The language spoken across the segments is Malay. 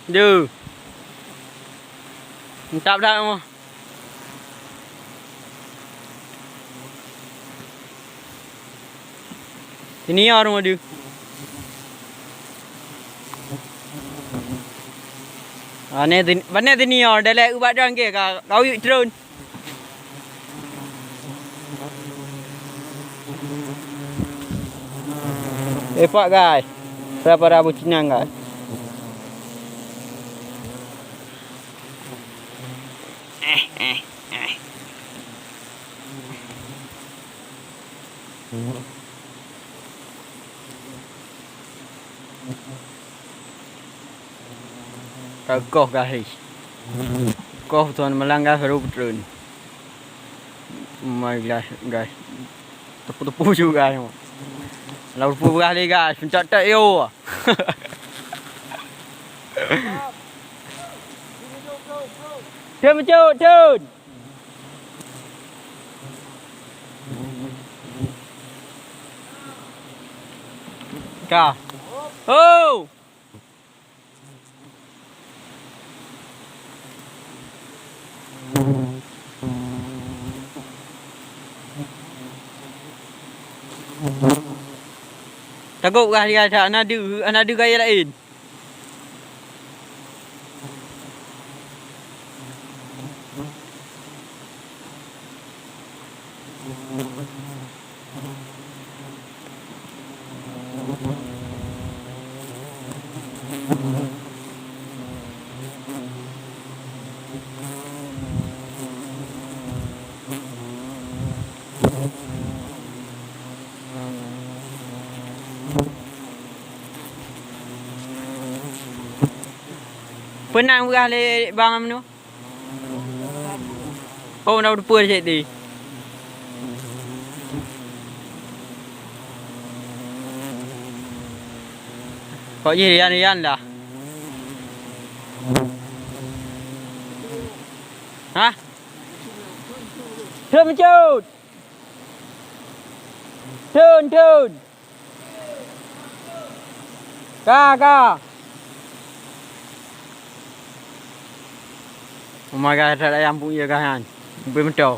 Dư. Tạm đại không? Ini orang ada. Vấn đề thì nhiều đây là bạn đang kể cả cáo dụ trơn. Epak guys. Berapa rabu cinang guys. Koh guys. Koh tuan melanggar huruf trun. My guys. Tepu-tepu juga ni. Lalu tepu kali guys, pencet tak yo. Trun mencut, trun. Kah. Oh. Takut kah dia tak ada gaya lain. Pernah berkali bang amno? Oh, nak berpur jadi. Kok Rian lah. Hah? Trun mencut. Trun. Kah. Oh my god, ada ayam punya kan. Betul.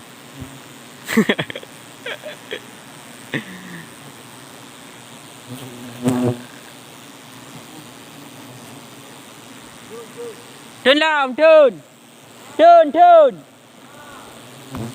Trun.